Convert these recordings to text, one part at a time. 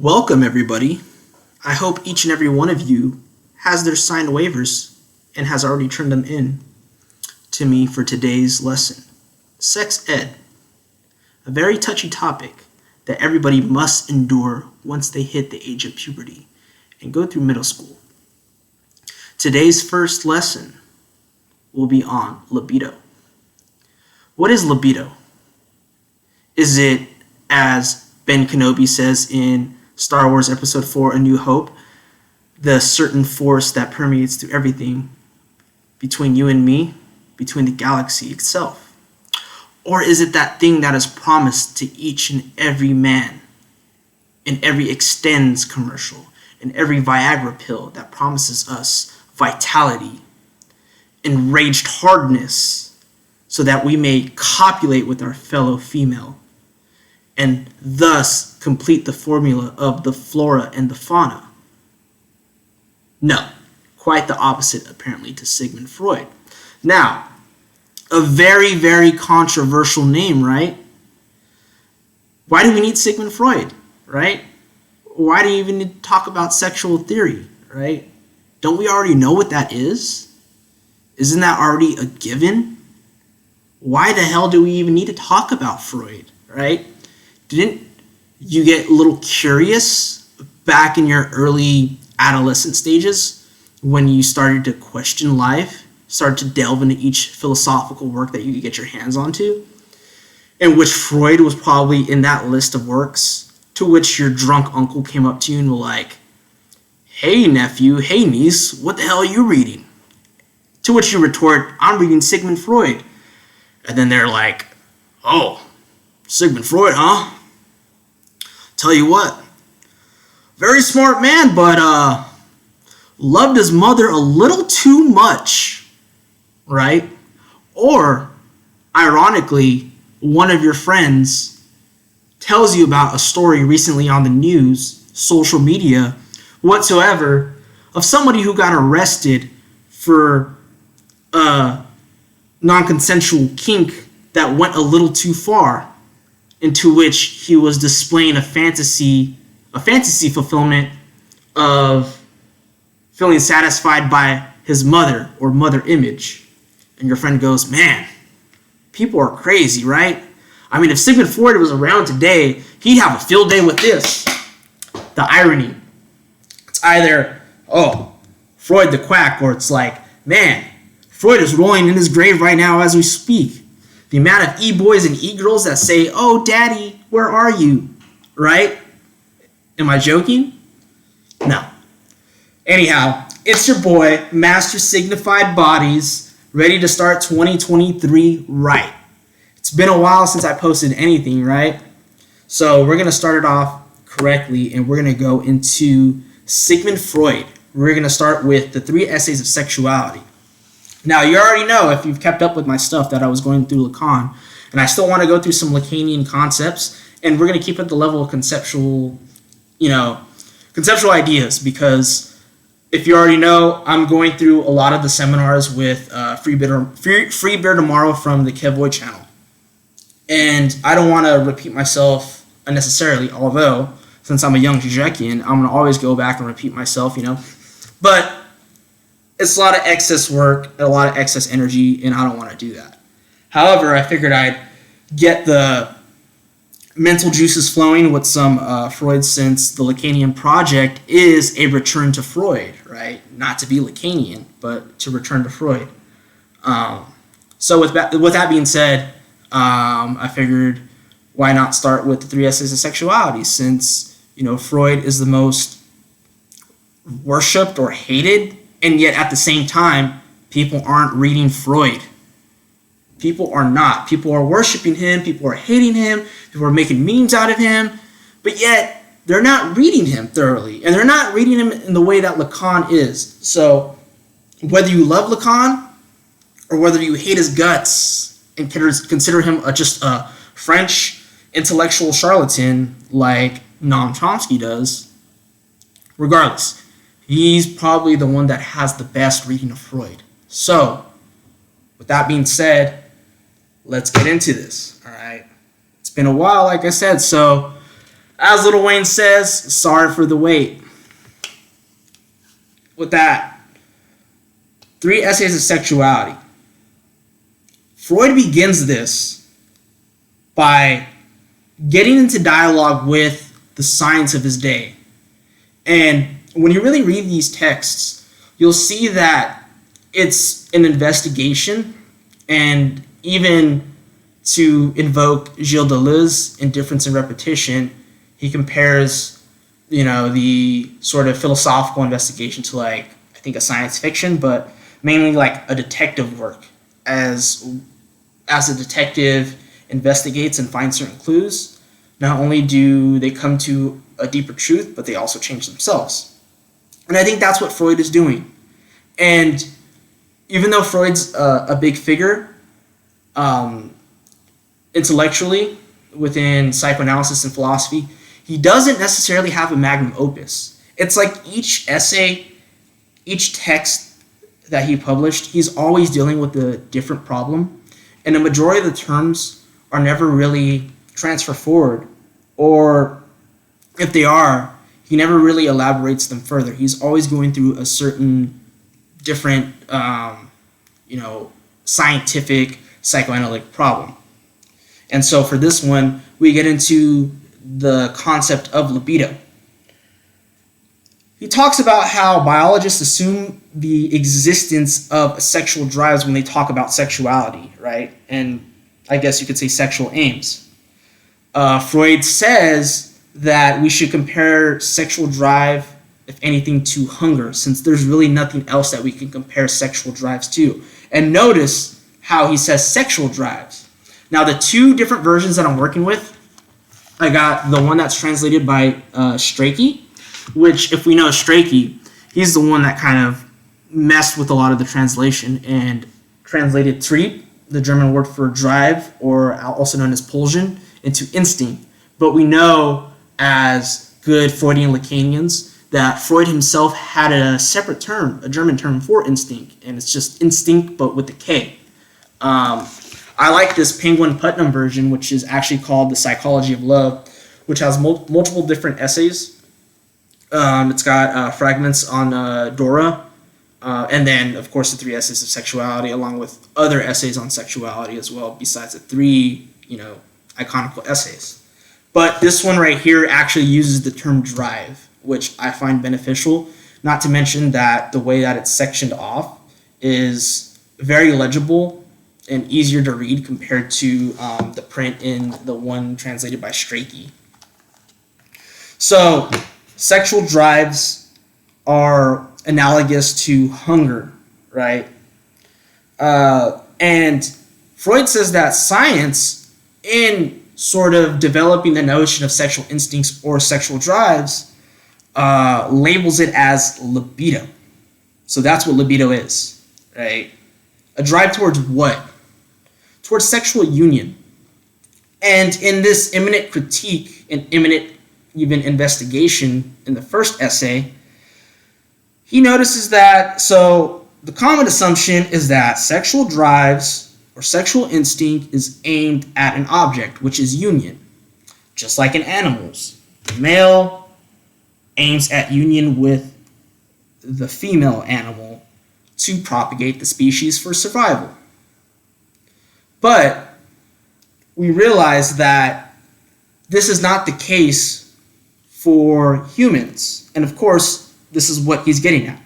Welcome, everybody. I hope each and every one of you has their signed waivers and has already turned them in to me for today's lesson. Sex ed, a very touchy topic that everybody must endure once they hit the age of puberty and go through middle school. Today's first lesson will be on libido. What is libido? Is it, as Ben Kenobi says in Star Wars Episode 4, A New Hope, the certain force that permeates through everything between you and me, between the galaxy itself? Or is it that thing that is promised to each and every man in every Extends commercial, in every Viagra pill that promises us vitality, enraged hardness, so that we may copulate with our fellow female and thus complete the formula of the flora and the fauna? No, quite the opposite apparently to Sigmund Freud. Now, a very, very controversial name, right? Why do we need Sigmund Freud, right? Why do you even need to talk about sexual theory, right? Don't we already know what that is? Isn't that already a given? Why the hell do we even need to talk about Freud, right? Didn't you get a little curious back in your early adolescent stages when you started to question life, started to delve into each philosophical work that you could get your hands onto, in which Freud was probably in that list of works, to which your drunk uncle came up to you and was like, "Hey nephew, hey niece, what the hell are you reading?" To which you retort, "I'm reading Sigmund Freud." And then they're like, "Oh, Sigmund Freud, huh? Tell you what, very smart man, but loved his mother a little too much," right? Or, ironically, one of your friends tells you about a story recently on the news, social media, whatsoever, of somebody who got arrested for non-consensual kink that went a little too far, into which he was displaying a fantasy fulfillment of feeling satisfied by his mother or mother image. And your friend goes, "Man, people are crazy, right? I mean, if Sigmund Freud was around today, he'd have a field day with this." The irony. It's either, "Oh, Freud the quack," or it's like, "Man, Freud is rolling in his grave right now as we speak." The amount of e-boys and e-girls that say, "Oh, daddy, where are you?" Right? Am I joking? No. Anyhow, it's your boy, Master Signified Bodies, ready to start 2023 right. It's been a while since I posted anything, right? So we're going to start it off correctly, and we're going to go into Sigmund Freud. We're going to start with the 3 essays of sexuality. Now, you already know, if you've kept up with my stuff, that I was going through Lacan, and I still want to go through some Lacanian concepts, and we're going to keep at the level of conceptual ideas, because if you already know, I'm going through a lot of the seminars with Free Beer Tomorrow from the Kevoy channel. And I don't want to repeat myself unnecessarily, although, since I'm a young Zizekian, I'm going to always go back and repeat myself, But it's a lot of excess work and a lot of excess energy, and I don't want to do that. However, I figured I'd get the mental juices flowing with some Freud, since the Lacanian project is a return to Freud, right? Not to be Lacanian, but to return to Freud. So with that being said, I figured, why not start with the 3 essays of sexuality, since Freud is the most worshipped or hated, and yet at the same time, people aren't reading Freud. People are not. People are worshiping him. People are hating him. People are making memes out of him. But yet, they're not reading him thoroughly. And they're not reading him in the way that Lacan is. So, whether you love Lacan, or whether you hate his guts and consider him just a French intellectual charlatan like Noam Chomsky does, regardless, he's probably the one that has the best reading of Freud. So, with that being said, let's get into this, all right? It's been a while, like I said, so As Lil Wayne says, sorry for the wait. With that, 3 essays of sexuality. Freud begins this by getting into dialogue with the science of his day. And when you really read these texts, you'll see that it's an investigation, and even to invoke Gilles Deleuze in Difference and Repetition, he compares, the sort of philosophical investigation to I think a science fiction, but mainly a detective work. As a detective investigates and finds certain clues, not only do they come to a deeper truth, but they also change themselves. And I think that's what Freud is doing. And even though Freud's a big figure intellectually within psychoanalysis and philosophy, he doesn't necessarily have a magnum opus. It's like each essay, each text that he published, he's always dealing with a different problem. And the majority of the terms are never really transferred forward, or if they are, he never really elaborates them further. He's always going through a certain different, scientific, psychoanalytic problem. And so for this one, we get into the concept of libido. He talks about how biologists assume the existence of sexual drives when they talk about sexuality, right? And I guess you could say sexual aims. Freud says that we should compare sexual drive, if anything, to hunger, since there's really nothing else that we can compare sexual drives to. And notice how he says sexual drives. Now, the 2 different versions that I'm working with, I got the one that's translated by Strachey, which, if we know Strachey, he's the one that kind of messed with a lot of the translation and translated Trieb, the German word for drive, or also known as pulsion, into instinct. But we know, as good Freudian Lacanians, that Freud himself had a separate term, a German term for instinct, and it's just instinct, but with a K. I like this Penguin Putnam version, which is actually called The Psychology of Love, which has multiple different essays. It's got fragments on Dora, and then, of course, the 3 essays of sexuality, along with other essays on sexuality as well, besides the 3, iconical essays. But this one right here actually uses the term drive, which I find beneficial, not to mention that the way that it's sectioned off is very legible and easier to read compared to the print in the one translated by Strachey. So, sexual drives are analogous to hunger, right? And Freud says that science, in sort of developing the notion of sexual instincts or sexual drives, labels it as libido. So that's what libido is, right? A drive towards what? Towards sexual union. And in this immanent critique and immanent even investigation in the first essay, he notices that, so the common assumption is that sexual drives or sexual instinct is aimed at an object, which is union. Just like in animals, the male aims at union with the female animal to propagate the species for survival. But we realize that this is not the case for humans. And of course, this is what he's getting at.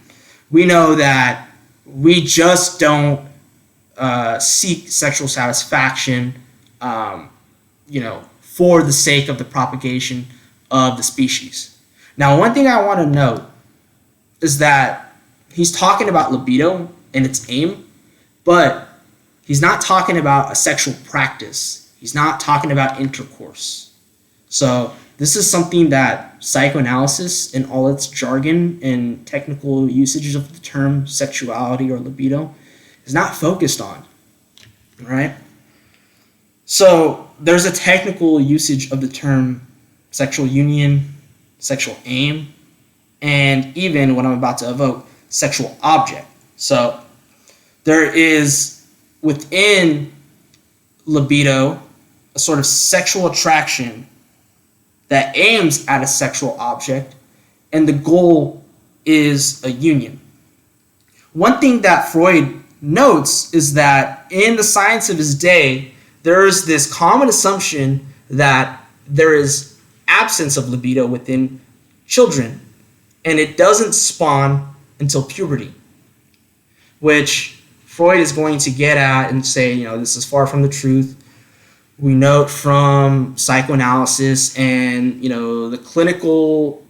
We know that we just don't seek sexual satisfaction, for the sake of the propagation of the species. Now, one thing I want to note is that he's talking about libido and its aim, but he's not talking about a sexual practice. He's not talking about intercourse. So this is something that psychoanalysis, in all its jargon and technical usages of the term sexuality or libido, is not focused on, right? So there's a technical usage of the term sexual union, sexual aim, and even what I'm about to evoke, sexual object. So there is within libido a sort of sexual attraction that aims at a sexual object, and the goal is a union. One thing that Freud notes is that in the science of his day, there is this common assumption that there is absence of libido within children, and it doesn't spawn until puberty, which Freud is going to get at and say, this is far from the truth. We note from psychoanalysis and, the clinical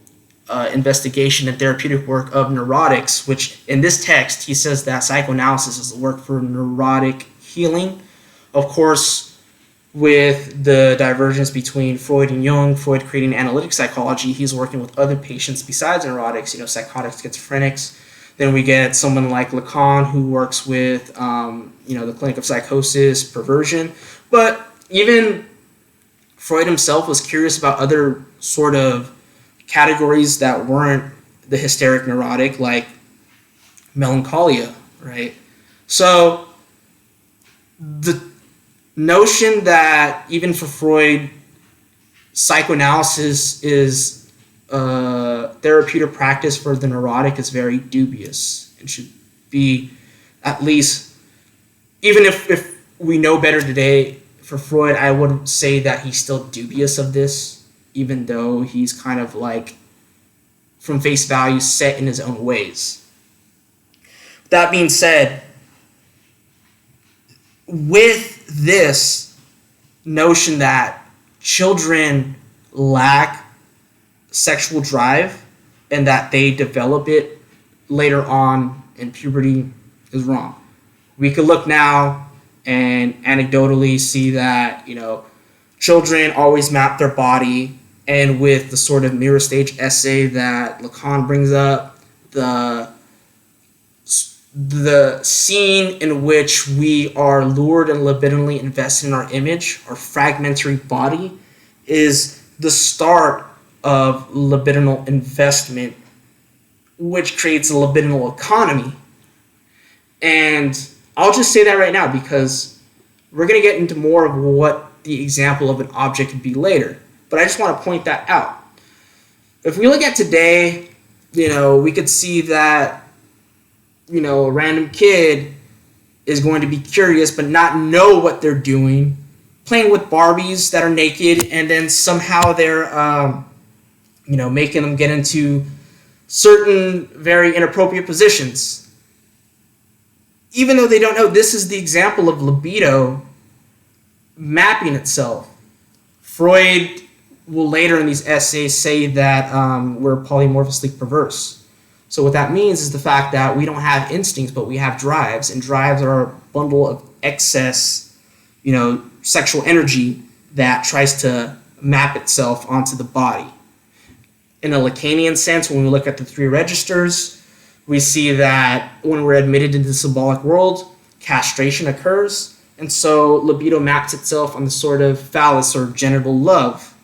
investigation and therapeutic work of neurotics, which in this text, he says that psychoanalysis is the work for neurotic healing. Of course, with the divergence between Freud and Jung, Freud creating analytic psychology, he's working with other patients besides neurotics, psychotic schizophrenics. Then we get someone like Lacan who works with, the clinic of psychosis, perversion. But even Freud himself was curious about other sort of categories that weren't the hysteric neurotic, like melancholia, right? So the notion that even for Freud, psychoanalysis is therapeutic practice for the neurotic is very dubious and should be, at least, even if we know better today, for Freud, I would say that he's still dubious of this, even though he's kind of like, from face value, set in his own ways. That being said, with this notion that children lack sexual drive and that they develop it later on in puberty is wrong. We could look now and anecdotally see that, children always map their body, and with the sort of mirror stage essay that Lacan brings up, the scene in which we are lured and libidinally invested in our image, our fragmentary body, is the start of libidinal investment, which creates a libidinal economy. And I'll just say that right now because we're going to get into more of what the example of an object could be later. But I just want to point that out. If we look at today, we could see that, a random kid is going to be curious but not know what they're doing, playing with Barbies that are naked, and then somehow they're, making them get into certain very inappropriate positions. Even though they don't know, this is the example of libido mapping itself. Freud will later in these essays say that we're polymorphously perverse. So what that means is the fact that we don't have instincts, but we have drives, and drives are a bundle of excess, sexual energy that tries to map itself onto the body. In a Lacanian sense, when we look at the three registers, we see that when we're admitted into the symbolic world, castration occurs, and so libido maps itself on the sort of phallus or genital love,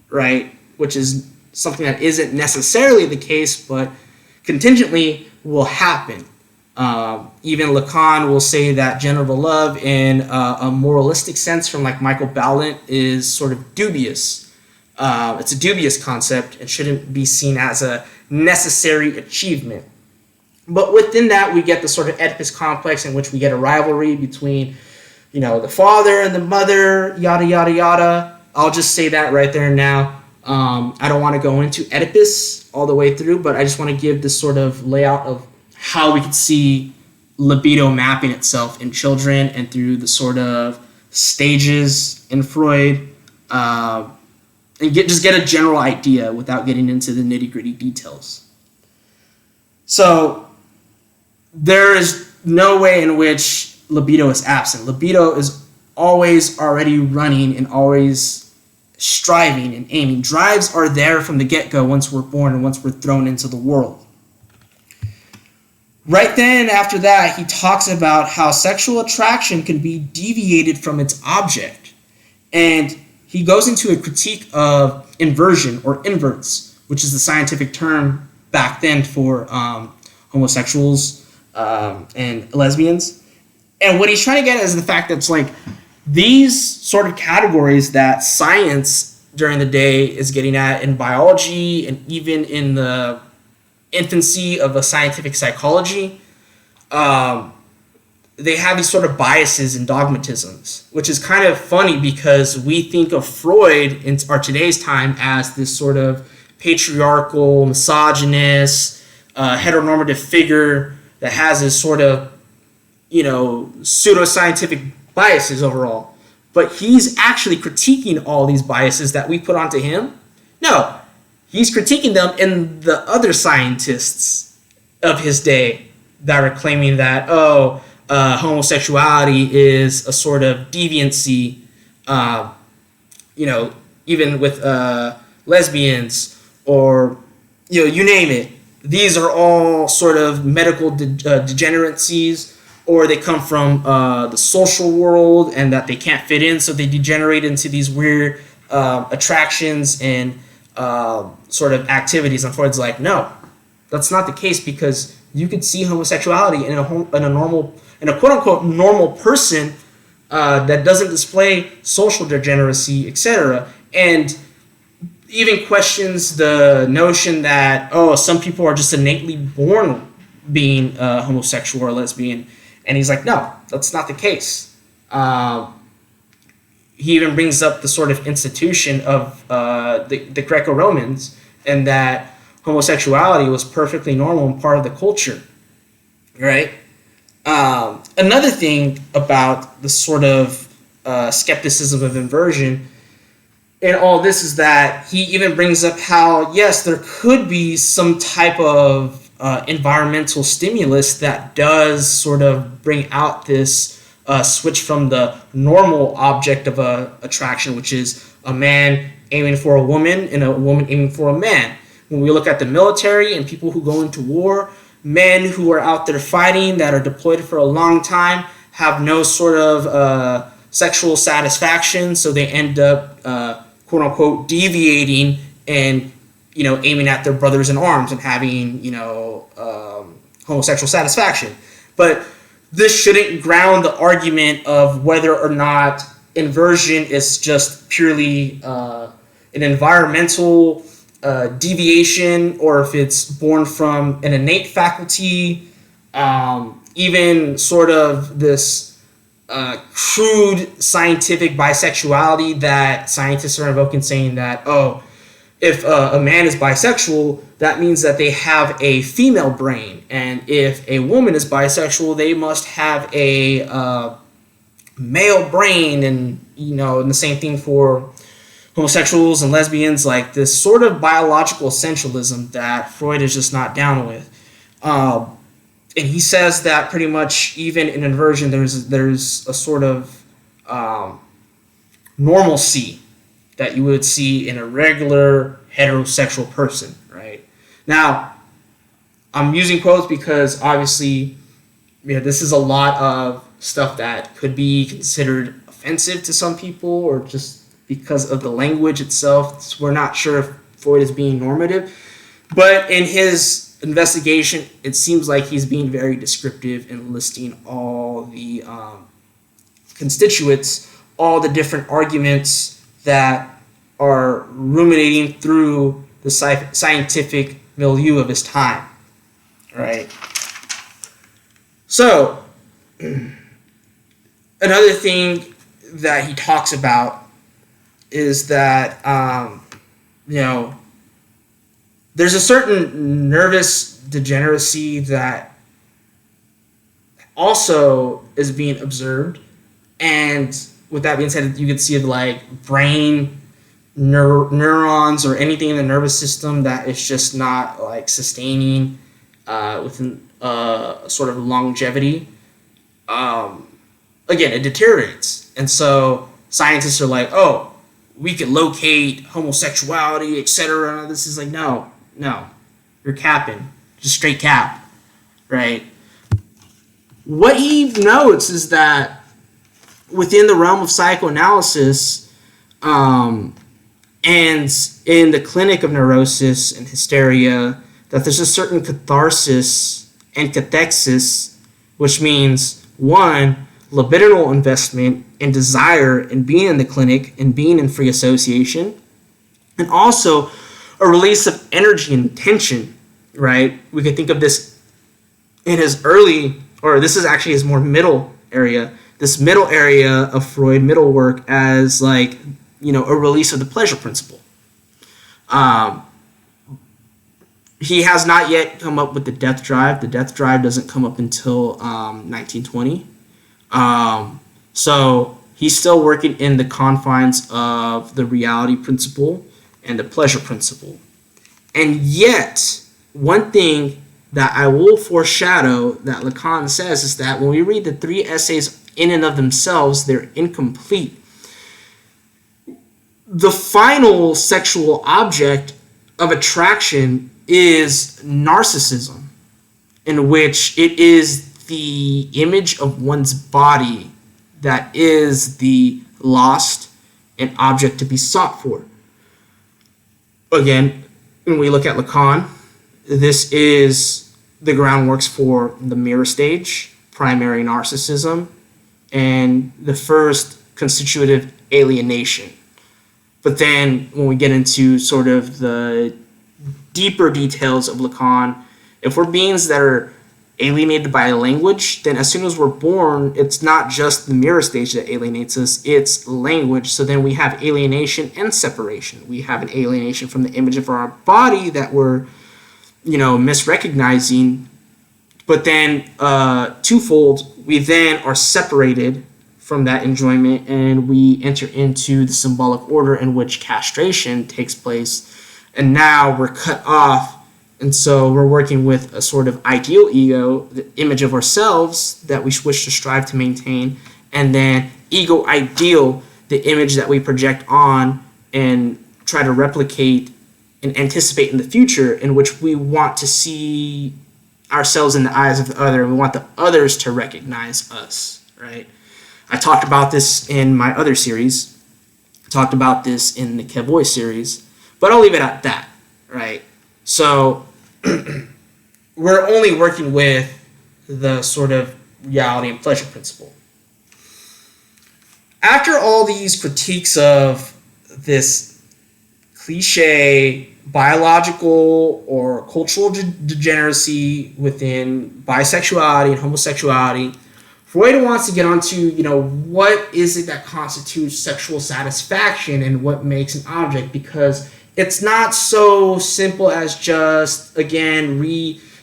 right? Which is something that isn't necessarily the case, but contingently will happen. Even Lacan will say that genital love in a moralistic sense from like Michael Ballant is sort of dubious. It's a dubious concept and shouldn't be seen as a necessary achievement. But within that, we get the sort of Oedipus complex in which we get a rivalry between, the father and the mother, yada, yada, yada. I'll just say that right there and now. I don't want to go into Oedipus all the way through, but I just want to give this sort of layout of how we could see libido mapping itself in children and through the sort of stages in Freud, and just get a general idea without getting into the nitty-gritty details. So there is no way in which libido is absent. Libido is always already running and always striving and aiming. Drives are there from the get-go once we're born and once we're thrown into the world. Right then, after that, he talks about how sexual attraction can be deviated from its object. And he goes into a critique of inversion or inverts, which is the scientific term back then for homosexuals and lesbians. And what he's trying to get at is the fact that it's like these sort of categories that science during the day is getting at in biology and even in the infancy of a scientific psychology. They have these sort of biases and dogmatisms, which is kind of funny because we think of Freud in our today's time as this sort of patriarchal, misogynist, heteronormative figure that has this sort of, pseudoscientific biases overall. But he's actually critiquing all these biases that we put onto him. No, he's critiquing them in the other scientists of his day that are claiming that, homosexuality is a sort of deviancy, even with lesbians or, you name it. These are all sort of medical degeneracies, or they come from the social world and that they can't fit in, so they degenerate into these weird attractions and sort of activities. And Freud's like, no, that's not the case, because you could see homosexuality in a quote-unquote normal person that doesn't display social degeneracy, etc. And even questions the notion that, some people are just innately born being homosexual or lesbian. And he's like, no, that's not the case. He even brings up the sort of institution of the Greco-Romans, and that homosexuality was perfectly normal and part of the culture, right? Another thing about the sort of skepticism of inversion in all this is that he even brings up how, yes, there could be some type of environmental stimulus that does sort of bring out this switch from the normal object of attraction, which is a man aiming for a woman and a woman aiming for a man. When we look at the military and people who go into war, men who are out there fighting that are deployed for a long time have no sort of sexual satisfaction, so they end up quote-unquote deviating and aiming at their brothers in arms and having homosexual satisfaction. But this shouldn't ground the argument of whether or not inversion is just purely an environmental deviation, or if it's born from an innate faculty, even sort of this crude scientific bisexuality that scientists are invoking, saying that, if a man is bisexual, that means that they have a female brain, and if a woman is bisexual, they must have a male brain, and and the same thing for homosexuals and lesbians, like this sort of biological essentialism that Freud is just not down with. And he says that pretty much even in inversion, there's a sort of normalcy that you would see in a regular heterosexual person, right? Now, I'm using quotes because obviously, this is a lot of stuff that could be considered offensive to some people, or just because of the language itself. So we're not sure if Freud is being normative. But in his investigation, it seems like he's being very descriptive in listing all the constituents, all the different arguments that are ruminating through the scientific milieu of his time, right? So, another thing that he talks about is that, there's a certain nervous degeneracy that also is being observed. And with that being said, you can see like brain neurons or anything in the nervous system that is just not like sustaining within sort of longevity. Again, it deteriorates. And so scientists are like, we can locate homosexuality, etc. This is like, no, you're capping. Just straight cap, right? What he notes is that within the realm of psychoanalysis, and in the clinic of neurosis and hysteria, that there's a certain catharsis and cathexis, which means, one, libidinal investment and desire in being in the clinic and being in free association, and also a release of energy and tension, right? We could think of this in his early, or this is actually his more middle area, this middle area of Freud, middle work, as like, a release of the pleasure principle. He has not yet come up with the death drive. The death drive doesn't come up until 1920. So he's still working in the confines of the reality principle and the pleasure principle. And yet, one thing that I will foreshadow that Lacan says is that when we read the 3 essays in and of themselves, they're incomplete. The final sexual object of attraction is narcissism, in which it is the image of one's body that is the lost and object to be sought for. Again, when we look at Lacan, this is the groundworks for the mirror stage, primary narcissism, and the first constitutive alienation. But then when we get into sort of the deeper details of Lacan, if we're beings that are alienated by language, then as soon as we're born, it's not just the mirror stage that alienates us, it's language. So then we have alienation and separation. We have an alienation from the image of our body that we're, misrecognizing. But then twofold, we then are separated from that enjoyment, and we enter into the symbolic order in which castration takes place. And now we're cut off, and so we're working with a sort of ideal ego, the image of ourselves that we wish to strive to maintain, and then ego ideal, the image that we project on and try to replicate and anticipate in the future, in which we want to see ourselves in the eyes of the other, and we want the others to recognize us, right? I talked about this in my other series. I talked about this in the Kevoy series. But I'll leave it at that, right? So we're only working with the sort of reality and pleasure principle. After all these critiques of this cliche biological or cultural degeneracy within bisexuality and homosexuality, Freud wants to get onto, what is it that constitutes sexual satisfaction and what makes an object, because it's not so simple as just, again,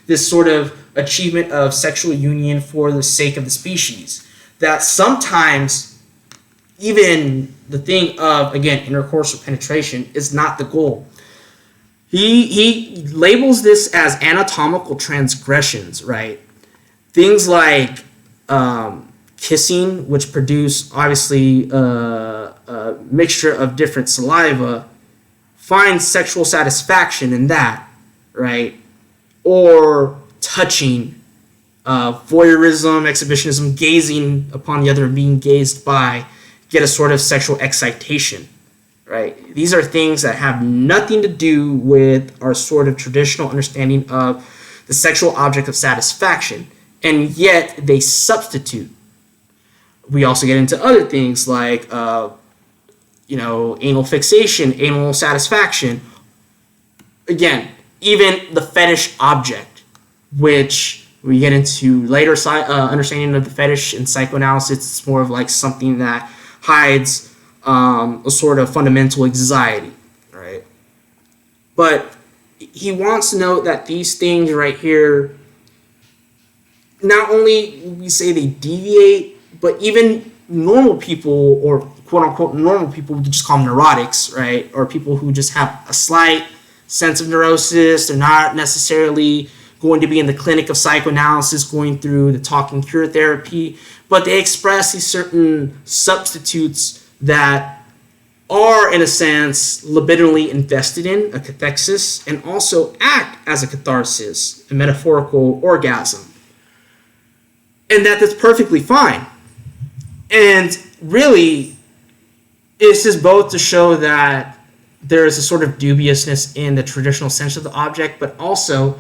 this sort of achievement of sexual union for the sake of the species. That sometimes even the thing of, again, intercourse or penetration is not the goal. He labels this as anatomical transgressions, right? Things like kissing, which produce, obviously, a mixture of different saliva, find sexual satisfaction in that, right? Or touching, voyeurism, exhibitionism, gazing upon the other, being gazed by, get a sort of sexual excitation, right? These are things that have nothing to do with our sort of traditional understanding of the sexual object of satisfaction, and yet they substitute. We also get into other things like anal fixation, anal satisfaction. Again, even the fetish object, which we get into later understanding of the fetish in psychoanalysis. It's more of like something that hides a sort of fundamental anxiety, right? But he wants to note that these things right here, not only we say they deviate, but even normal people, or quote-unquote normal people, we just call them neurotics, right? Or people who just have a slight sense of neurosis. They're not necessarily going to be in the clinic of psychoanalysis going through the talk and cure therapy, but they express these certain substitutes that are, in a sense, libidinally invested in, a cathexis, and also act as a catharsis, a metaphorical orgasm. And that's perfectly fine. And really, this is both to show that there is a sort of dubiousness in the traditional sense of the object, but also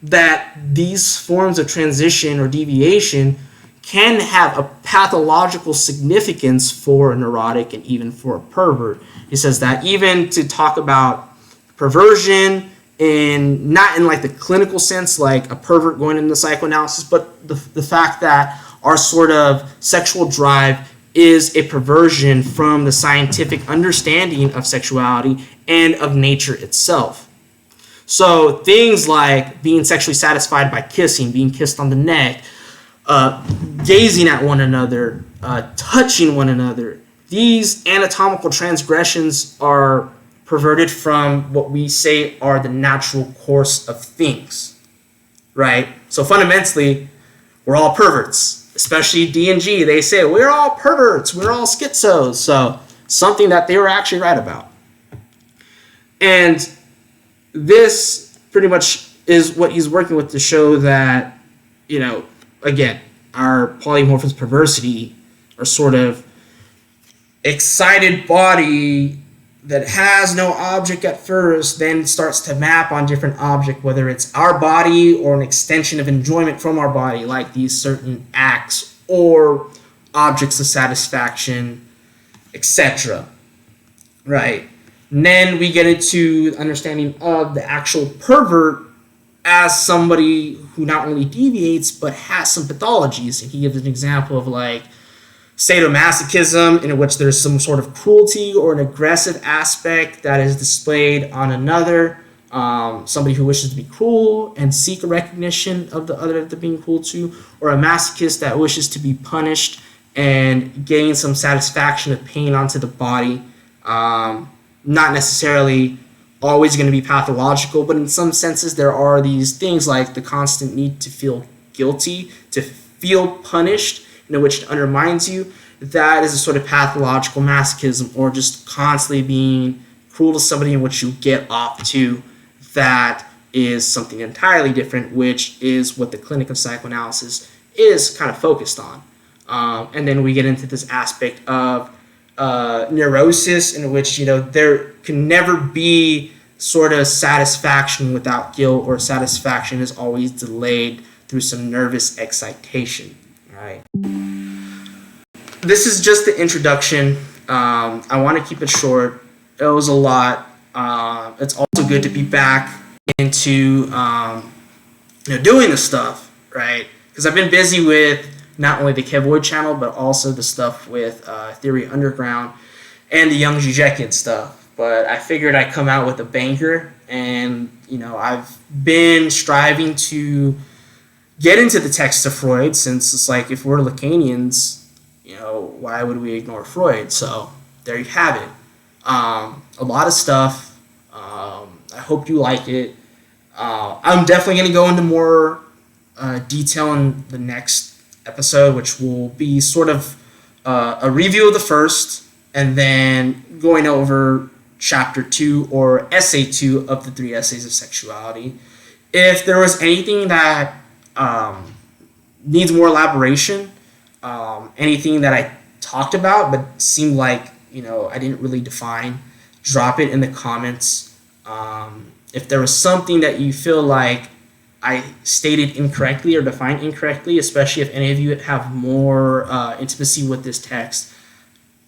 that these forms of transition or deviation can have a pathological significance for a neurotic and even for a pervert. He says that even to talk about perversion in not in like the clinical sense, like a pervert going into psychoanalysis, but the fact that our sort of sexual drive is a perversion from the scientific understanding of sexuality and of nature itself. So things like being sexually satisfied by kissing, being kissed on the neck, gazing at one another, touching one another, these anatomical transgressions are perverted from what we say are the natural course of things, right? So fundamentally, we're all perverts, especially D&G. They say we're all perverts, we're all schizos. So something that they were actually right about. And this pretty much is what he's working with to show that, again, our polymorphism perversity, our sort of excited body that has no object at first, then starts to map on different object, whether it's our body or an extension of enjoyment from our body, like these certain acts or objects of satisfaction, etc. Right? And then we get into understanding of the actual pervert as somebody who not only deviates but has some pathologies. And he gives an example of like sadomasochism, in which there's some sort of cruelty or an aggressive aspect that is displayed on another. Somebody who wishes to be cruel and seek a recognition of the other that they're being cruel to, or a masochist that wishes to be punished and gain some satisfaction of pain onto the body. Not necessarily always going to be pathological, but in some senses there are these things like the constant need to feel guilty, to feel punished, in which it undermines you. That is a sort of pathological masochism, or just constantly being cruel to somebody in which you get off to. That is something entirely different, which is what the clinic of psychoanalysis is kind of focused on. And then we get into this aspect of neurosis, in which there can never be sort of satisfaction without guilt, or satisfaction is always delayed through some nervous excitation. Right. This is just the introduction. I want to keep it short. It was a lot. It's also good to be back into doing this stuff, right? Because I've been busy with not only the Kevoid channel, but also the stuff with Theory Underground and the Young Zizek stuff. But I figured I'd come out with a banger, and I've been striving to get into the text of Freud, since it's like, if we're Lacanians, why would we ignore Freud? So there you have it. A lot of stuff. I hope you like it. I'm definitely going to go into more detail in the next episode, which will be sort of a review of the first, and then going over chapter 2 or essay 2 of the 3 essays of sexuality. If there was anything that needs more elaboration, anything that I talked about but seemed like I didn't really define, drop it in the comments. If there was something that you feel like I stated incorrectly or defined incorrectly, especially if any of you have more intimacy with this text,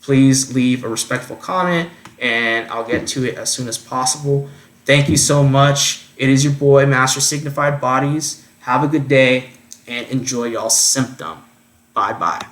please leave a respectful comment and I'll get to it as soon as possible. Thank you so much. It is your boy, Master Signified Bodies. Have a good day and enjoy y'all's symptom. Bye-bye.